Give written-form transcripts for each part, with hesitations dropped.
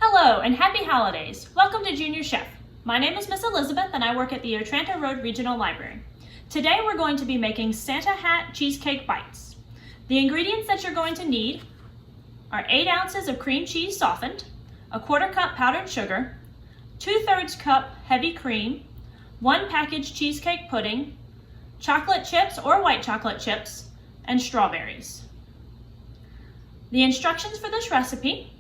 Hello and happy holidays. Welcome to Junior Chef. My name is Miss Elizabeth and I work at the Otranto Road Regional Library. Today we're going to be making Santa Hat Cheesecake Bites. The ingredients that you're going to need are 8 ounces of cream cheese softened, a 1/4 cup powdered sugar, 2/3 cup heavy cream, 1 package cheesecake pudding, chocolate chips or white chocolate chips, and strawberries. The instructions for this recipe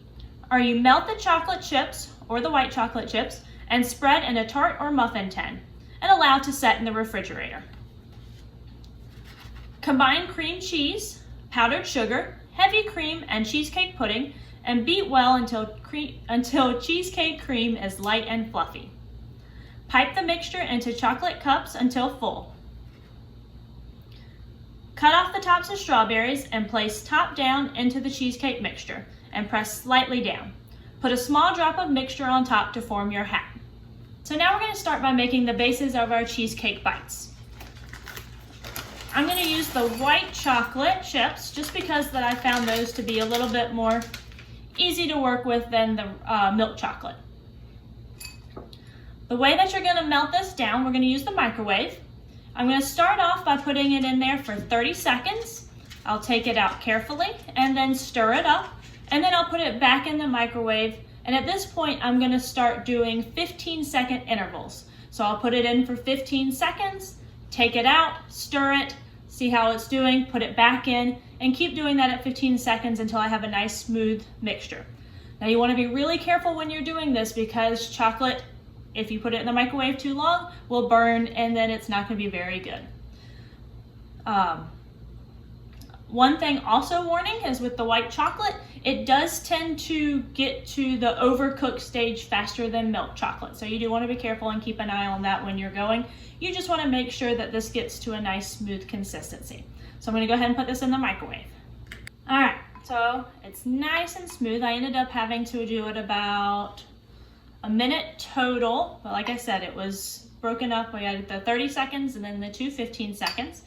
are you melt the chocolate chips or the white chocolate chips and spread in a tart or muffin tin and allow to set in the refrigerator. Combine cream cheese, powdered sugar, heavy cream, and cheesecake pudding and beat well until cheesecake cream is light and fluffy. Pipe the mixture into chocolate cups until full. Cut off the tops of strawberries and place top down into the cheesecake mixture and press slightly down. Put a small drop of mixture on top to form your hat. So now we're going to start by making the bases of our cheesecake bites. I'm going to use the white chocolate chips just because that I found those to be a little bit more easy to work with than the milk chocolate. The way that you're going to melt this down, we're going to use the microwave. I'm going to start off by putting it in there for 30 seconds. I'll take it out carefully and then stir it up, and then I'll put it back in the microwave. And at this point, I'm going to start doing 15-second intervals. So I'll put it in for 15 seconds, take it out, stir it, see how it's doing, put it back in, and keep doing that at 15 seconds until I have a nice smooth mixture. Now you want to be really careful when you're doing this because chocolate, if you put it in the microwave too long, will burn and then it's not going to be very good. One thing also warning is with the white chocolate, it does tend to get to the overcooked stage faster than milk chocolate. So you do want to be careful and keep an eye on that when you're going. You just want to make sure that this gets to a nice smooth consistency. So I'm going to go ahead and put this in the microwave. All right, so it's nice and smooth. I ended up having to do it about a minute total, but like I said, it was broken up. We had the 30 seconds and then the 15 seconds.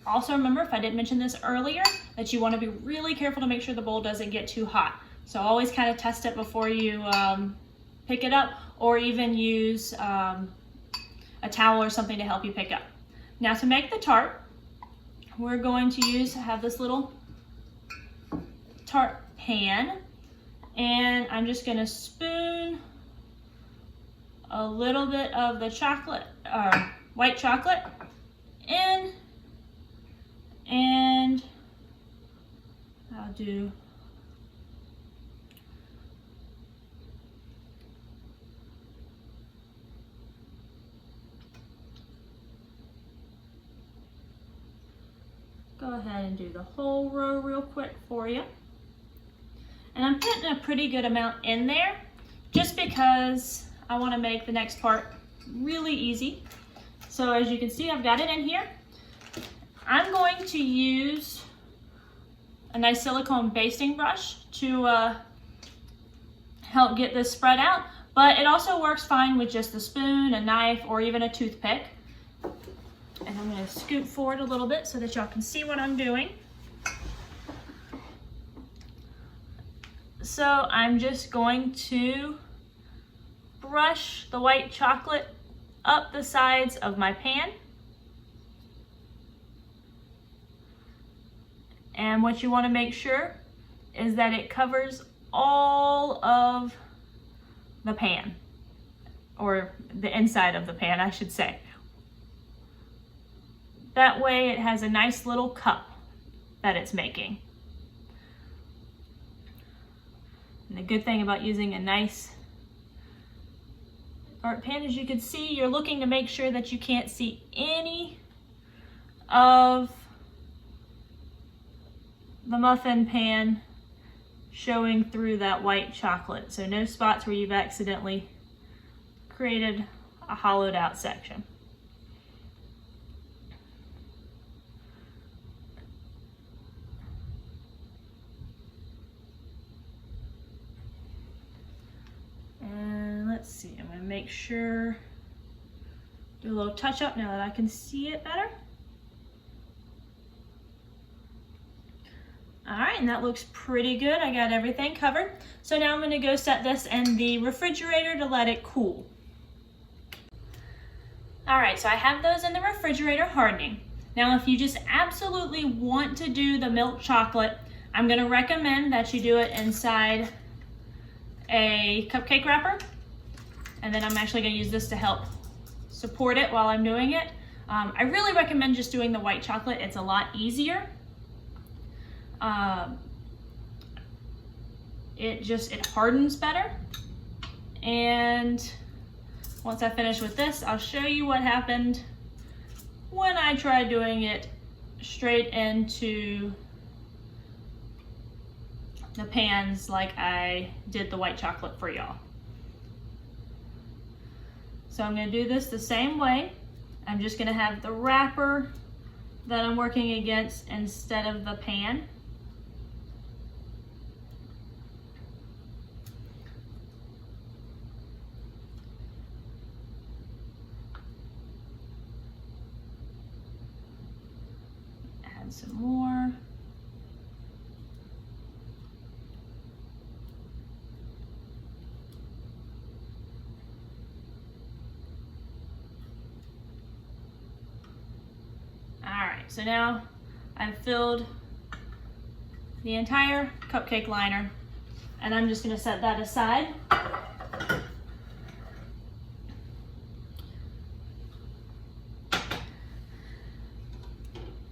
Also remember, if I didn't mention this earlier, that you want to be really careful to make sure the bowl doesn't get too hot. So always kind of test it before you pick it up, or even use a towel or something to help you pick up. Now to make the tart, we're going to have this little tart pan, and I'm just going to spoon a little bit of the chocolate, white chocolate in, and I'll do go ahead and do the whole row real quick for you. And I'm putting a pretty good amount in there just because I want to make the next part really easy. So as you can see, I've got it in here. I'm going to use a nice silicone basting brush to help get this spread out, but it also works fine with just a spoon, a knife, or even a toothpick. And I'm going to scoot forward a little bit so that y'all can see what I'm doing. So I'm just going to brush the white chocolate up the sides of my pan. And what you want to make sure is that it covers all of the pan, or the inside of the pan, I should say. That way it has a nice little cup that it's making. And the good thing about using a nice tart pan, as you can see, you're looking to make sure that you can't see any of the muffin pan showing through that white chocolate. So no spots where you've accidentally created a hollowed out section. And let's see, I'm going to make sure, do a little touch up now that I can see it better. All right, and that looks pretty good. I got everything covered. So now I'm gonna go set this in the refrigerator to let it cool. All right, so I have those in the refrigerator hardening. Now, if you just absolutely want to do the milk chocolate, I'm gonna recommend that you do it inside a cupcake wrapper. And then I'm actually gonna use this to help support it while I'm doing it. I really recommend just doing the white chocolate. It's a lot easier. It hardens better. And once I finish with this, I'll show you what happened when I tried doing it straight into the pans like I did the white chocolate for y'all. So I'm gonna do this the same way. I'm just gonna have the wrapper that I'm working against instead of the pan. Add some more. Alright, so now I've filled the entire cupcake liner and I'm just going to set that aside.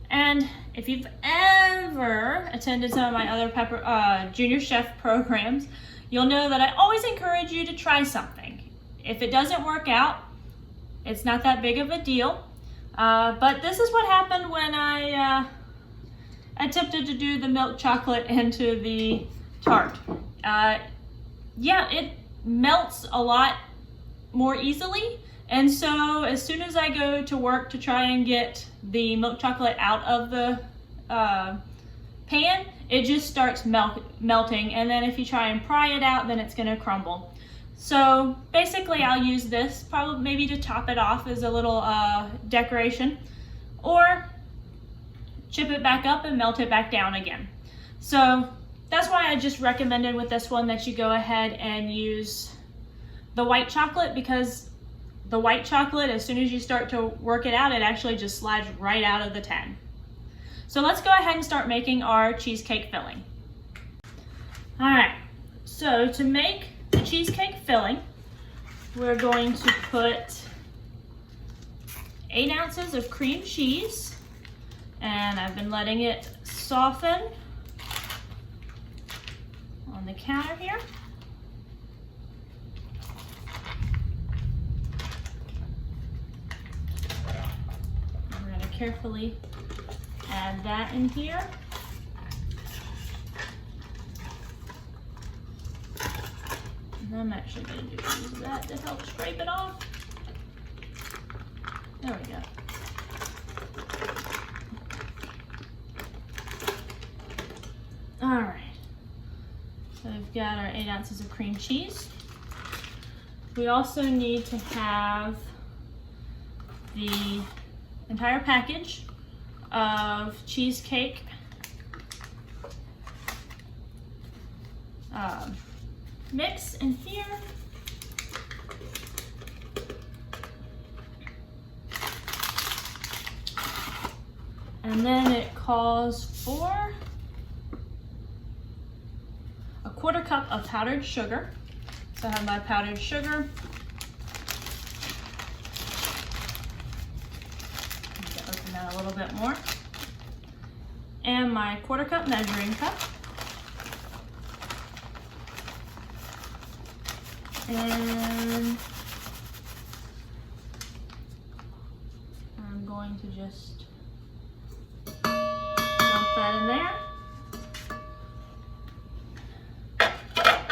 And if you've ever attended some of my other junior chef programs, you'll know that I always encourage you to try something. If it doesn't work out, it's not that big of a deal. But this is what happened when I attempted to do the milk chocolate into the tart. Yeah, it melts a lot more easily. And so as soon as I go to work to try and get the milk chocolate out of the pan, it just starts melting. And then if you try and pry it out, then it's gonna crumble. So basically I'll use this probably maybe to top it off as a little decoration, or chip it back up and melt it back down again. So that's why I just recommended with this one that you go ahead and use the white chocolate, because the white chocolate, as soon as you start to work it out, it actually just slides right out of the tin. So let's go ahead and start making our cheesecake filling. All right, so to make the cheesecake filling, we're going to put 8 ounces of cream cheese, and I've been letting it soften on the counter here. We're going to carefully add that in here. And I'm actually going to use that to help scrape it off. There we go. All right. So we've got our 8 ounces of cream cheese. We also need to have the entire package of cheesecake mix in here. And then it calls for a 1/4 cup of powdered sugar. So I have my powdered sugar. Open that a little bit more. And my 1/4 cup measuring cup. And I'm going to just dump that in there.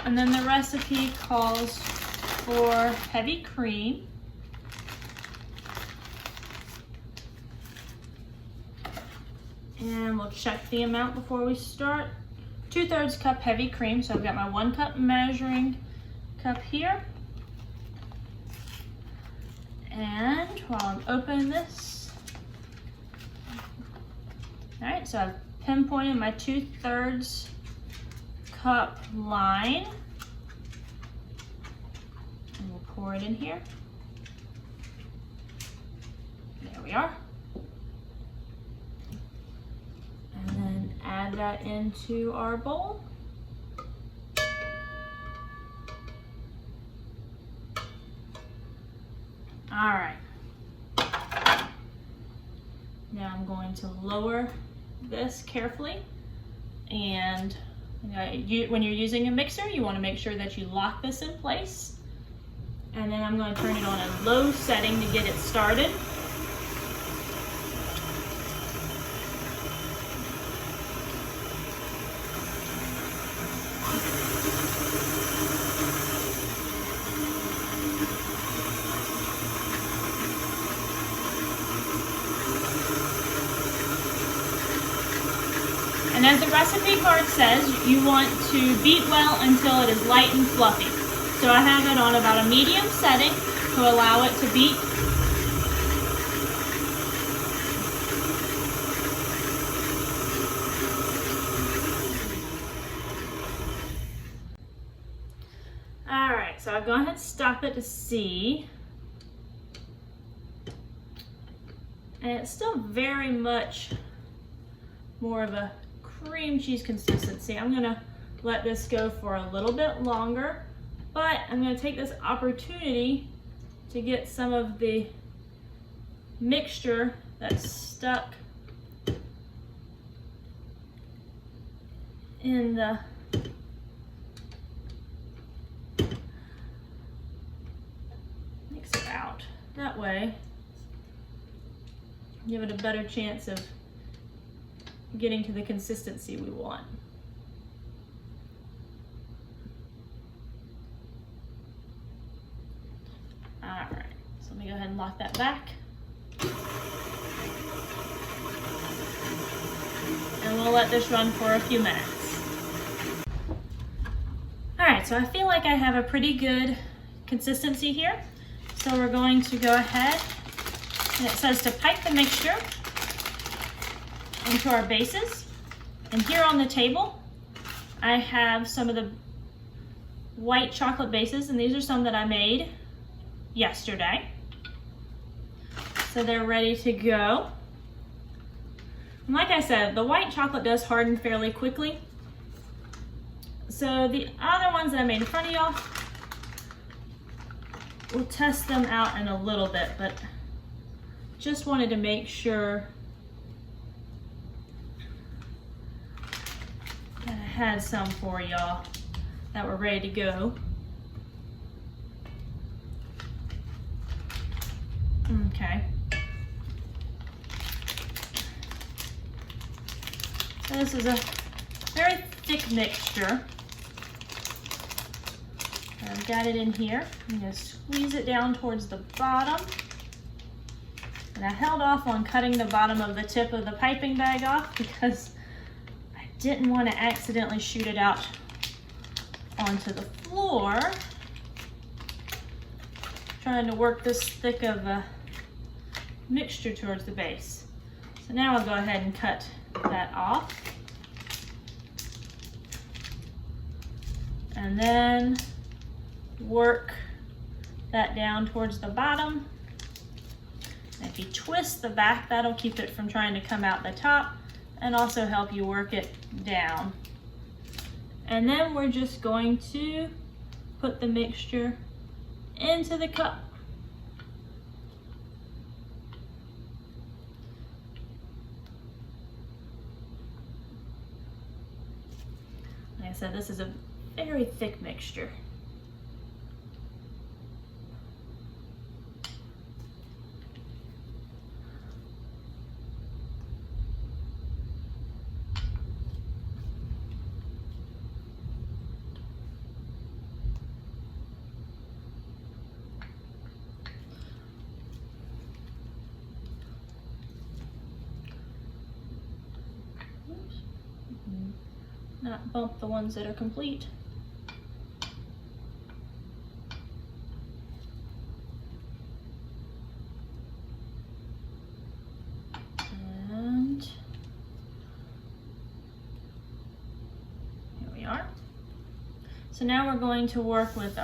And then the recipe calls for heavy cream. And we'll check the amount before we start. 2/3 cup heavy cream. So I've got my 1 cup measuring cup here. And while I'm opening this, all right, so I've pinpointed my 2/3 cup line. And we'll pour it in here. There we are. And then add that into our bowl. All right. Now I'm going to lower this carefully, and when you're using a mixer, you want to make sure that you lock this in place. And then I'm going to turn it on a low setting to get it started. And as the recipe card says, you want to beat well until it is light and fluffy. So I have it on about a medium setting to allow it to beat. All right, so I'll go ahead and stop it to see. And it's still very much more of a cream cheese consistency. I'm gonna let this go for a little bit longer, but I'm gonna take this opportunity to get some of the mixture that's stuck in the mix it out. That way, give it a better chance of getting to the consistency we want. All right, so let me go ahead and lock that back. And we'll let this run for a few minutes. All right, so I feel like I have a pretty good consistency here. So we're going to go ahead, and it says to pipe the mixture into our bases. And here on the table, I have some of the white chocolate bases, and these are some that I made yesterday. So they're ready to go. And like I said, the white chocolate does harden fairly quickly. So the other ones that I made in front of y'all, we'll test them out in a little bit, but just wanted to make sure that I had some for y'all that were ready to go. Okay. So this is a very thick mixture. I've got it in here. I'm going to squeeze it down towards the bottom. And I held off on cutting the bottom of the tip of the piping bag off because I didn't want to accidentally shoot it out onto the floor. Trying to work this thick of a mixture towards the base. So now I'll go ahead and cut that off. And then work that down towards the bottom. And if you twist the back, that'll keep it from trying to come out the top and also help you work it down. And then we're just going to put the mixture into the cup. Like I said, this is a very thick mixture. Not bump the ones that are complete. And So now we're going to work with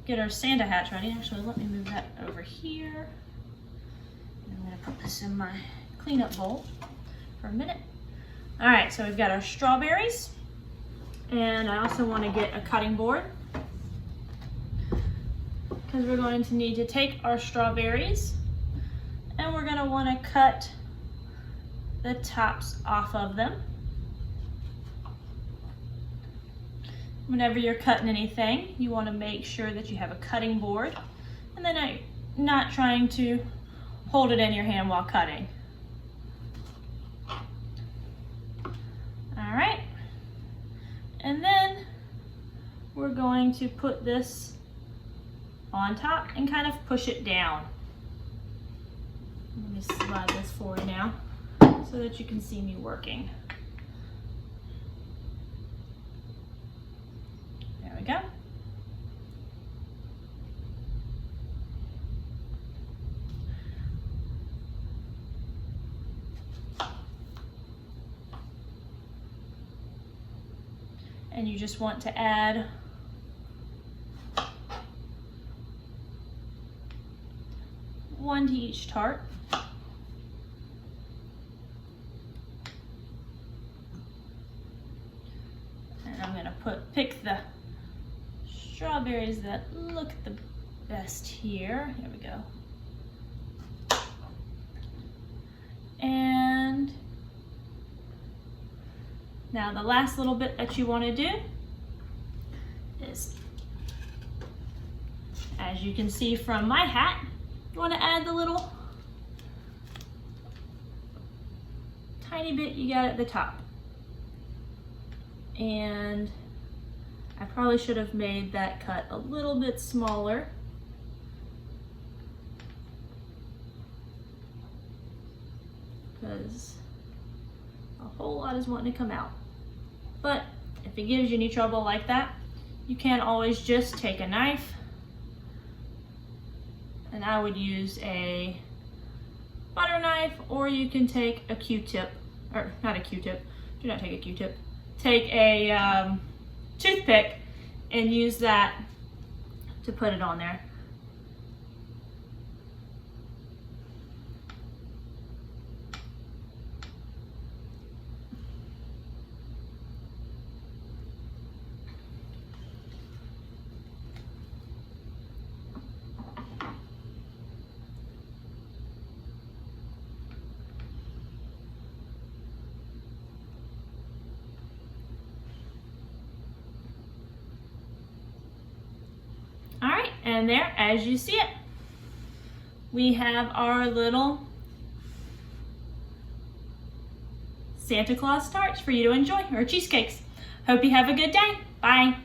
get our Santa hats ready. Actually, let me move that over here. I'm gonna put this in my cleanup bowl for a minute. All right, so we've got our strawberries, and I also want to get a cutting board because we're going to need to take our strawberries and we're going to want to cut the tops off of them. Whenever you're cutting anything, you want to make sure that you have a cutting board and then not trying to hold it in your hand while cutting. All right, and then we're going to put this on top and kind of push it down. Let me slide this forward now so that you can see me working. There we go. And you just want to add one to each tart. And I'm going to pick the strawberries that look the best here. Here we go. And now the last little bit that you want to do is, as you can see from my hat, you want to add the little tiny bit you got at the top. And I probably should have made that cut a little bit smaller. Because a whole lot is wanting to come out. But if it gives you any trouble like that, you can always just take a knife, and I would use a butter knife, or you can take a Q-tip, or not a Q-tip, do not take a Q-tip. Take a toothpick and use that to put it on there. All right, and there, as you see it, we have our little Santa Claus tarts for you to enjoy, or cheesecakes. Hope you have a good day. Bye.